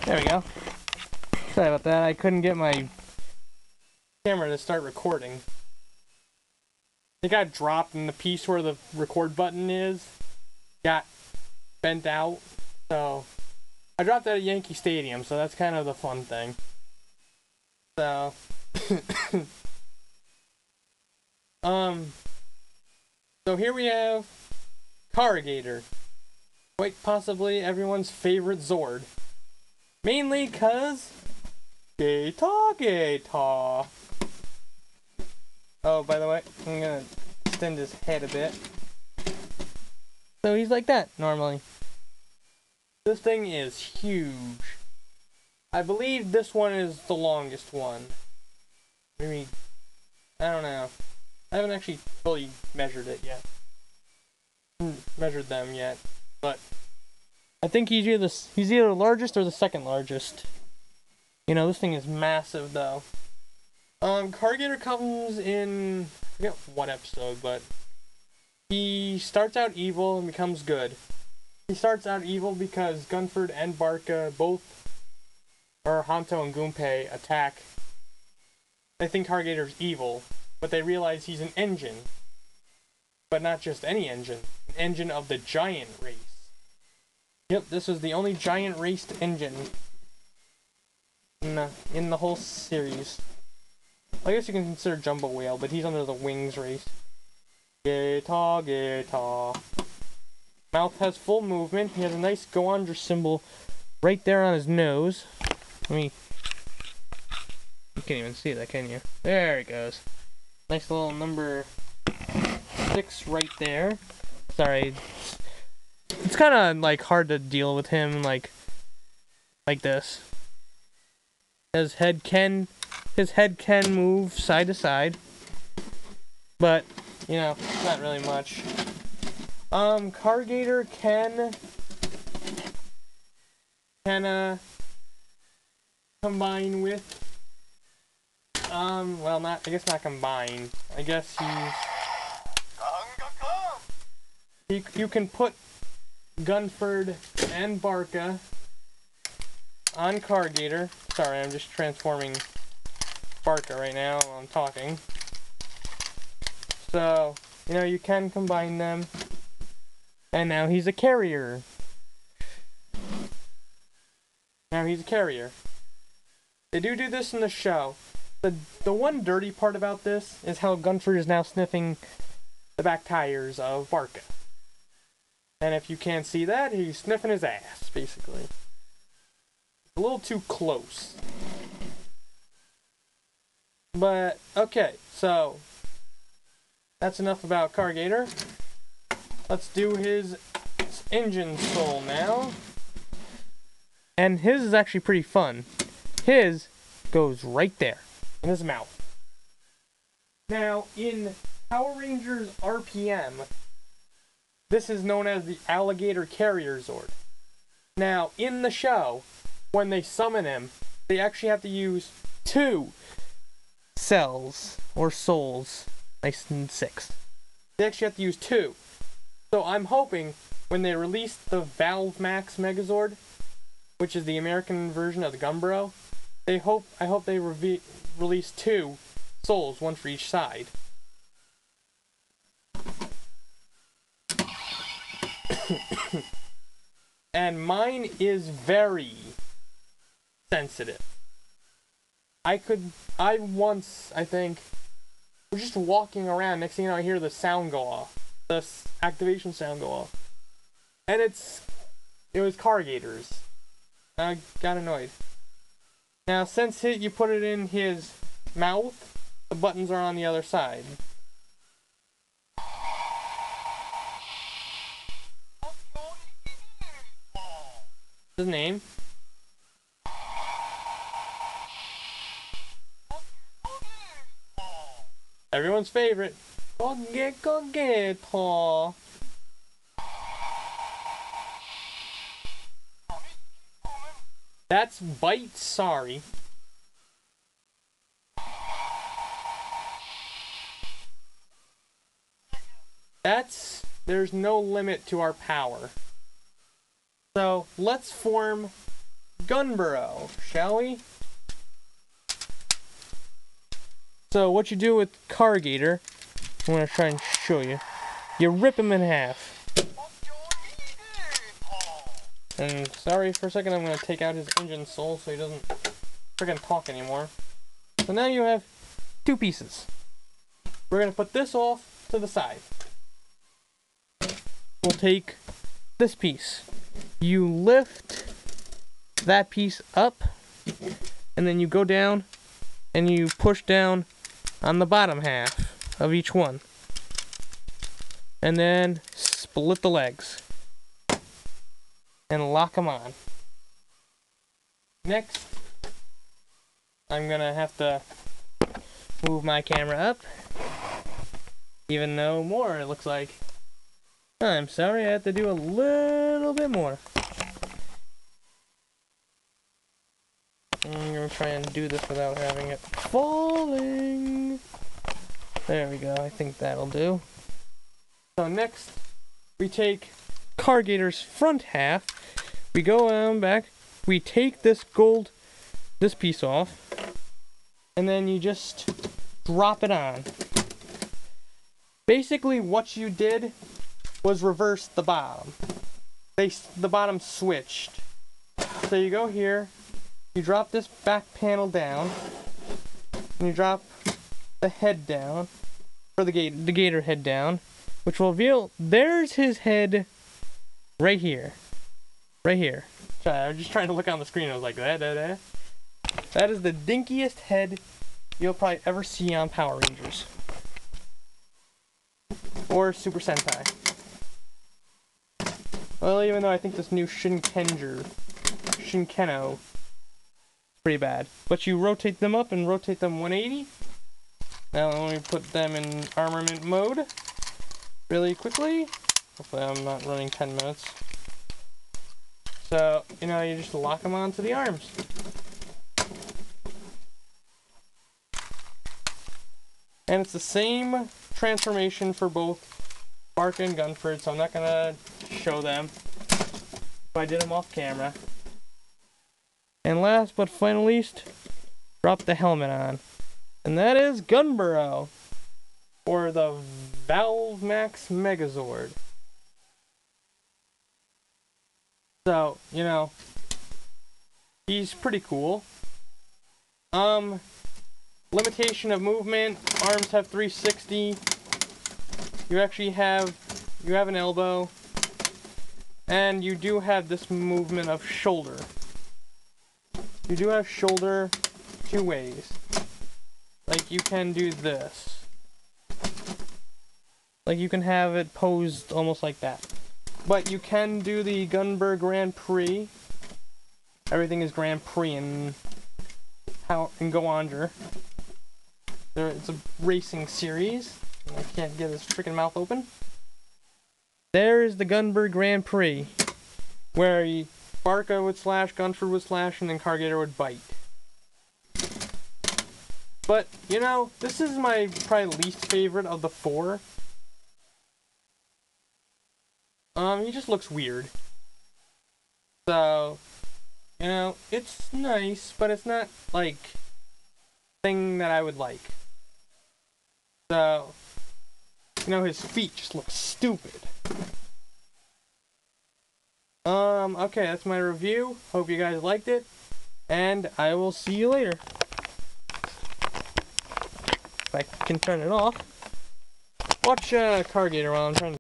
There we go. Sorry about that. I couldn't get my camera to start recording. It got dropped, and the piece where the record button is got bent out. So I dropped that at Yankee Stadium, so that's kind of the fun thing. So so here we have Carragator. Quite possibly everyone's favorite Zord. Mainly cause Geta-Geta. Oh, by the way, I'm gonna extend his head a bit. So he's like that normally. This thing is huge. I believe this one is the longest one. Maybe, I don't know. I haven't actually fully measured it yet. Measured them yet, but I think he's either the largest or the second largest. You know, this thing is massive though. Carragator comes in, I forget what episode, but he starts out evil and becomes good. He starts out evil because Gunford and Barca both, or Hanto and Gunpei, attack. They think Carragator's evil, but they realize he's an engine. But not just any engine. An engine of the giant race. Yep, this is the only giant raced engine in the whole series. I guess you can consider Jumbo Whale, but he's under the wings race. Geta-Geta. Mouth has full movement. He has a nice Go-Under symbol right there on his nose. You can't even see that, can you? There it goes. Nice little number 6 right there. Sorry. It's kind of like hard to deal with him like this. His head can move side to side, but you know, not really much. Carragator can combine with well, I guess not combine. I guess you can put Gunford and Barca on Carragator. Sorry, I'm just transforming Barca right now while I'm talking. So, you know, you can combine them. And now he's a carrier. Now he's a carrier. They do this in the show. The one dirty part about this is how Gunford is now sniffing the back tires of Barca. And if you can't see that, he's sniffing his ass, basically. A little too close. But, okay, so that's enough about Carragator. Let's do his engine soul now. And his is actually pretty fun. His goes right there, in his mouth. Now, in Power Rangers RPM, this is known as the Alligator Carrier Zord. Now, in the show, when they summon him, they actually have to use 2 cells, or souls, nice and 6. They actually have to use 2. So I'm hoping, when they release the Valve Max Megazord, which is the American version of the Gumbro, I hope they release 2 souls, 1 for each side. And mine is very sensitive. I once, I think, was just walking around, next thing you know I hear the sound go off. The activation sound go off. And it was Carragator's. I got annoyed. Now, since you put it in his mouth, the buttons are on the other side. His name. Everyone's favorite. Geta-Geta. That's bite sorry. There's no limit to our power. So let's form Gunborough, shall we? So what you do with Carragator, I'm going to try and show you. You rip him in half. And sorry for a second, I'm going to take out his engine soul so he doesn't freaking talk anymore. So now you have two pieces. We're going to put this off to the side. We'll take this piece. You lift that piece up, and then you go down and you push down on the bottom half of each one. And then split the legs and lock them on. Next, I'm gonna have to move my camera up, even though more, it looks like. I'm sorry, I have to do a little bit more. I'm gonna try and do this without having it falling. There we go, I think that'll do. So next, we take Carragator's front half, we go on back, we take this piece off, and then you just drop it on. Basically what you did was reverse the bottom. The bottom switched. So you go here, you drop this back panel down, and you drop the head down, or the gator head down, which will reveal, there's his head right here. Right here. I was just trying to look on the screen, I was like, that. That is the dinkiest head you'll probably ever see on Power Rangers. Or Super Sentai. Well, even though I think this new Shinkeno is pretty bad. But you rotate them up and rotate them 180. Now let me put them in armament mode really quickly. Hopefully I'm not running 10 minutes. So, you know, you just lock them onto the arms. And it's the same transformation for both Bark and Gunford, so I'm not gonna show them if I did them off camera. And last but final least, drop the helmet on. And that is Gunborough, or the Valve Max Megazord. So, you know, he's pretty cool. Limitation of movement, arms have 360. You actually have an elbow, and you do have this movement of shoulder. You do have shoulder two ways. Like you can do this. Like you can have it posed almost like that. But you can do the Gunborough Grand Prix. Everything is Grand Prix in Go Under. It's a racing series. I can't get his freaking mouth open. There is the Gunborough Grand Prix, where Barca would slash, Gunford would slash, and then Carragator would bite. But, you know, this is my probably least favorite of the four. He just looks weird. So, you know, it's nice, but it's not, like, thing that I would like. So, you know, his feet just look stupid. Okay, that's my review. Hope you guys liked it, and I will see you later. If I can turn it off. Watch Carragator while I'm trying to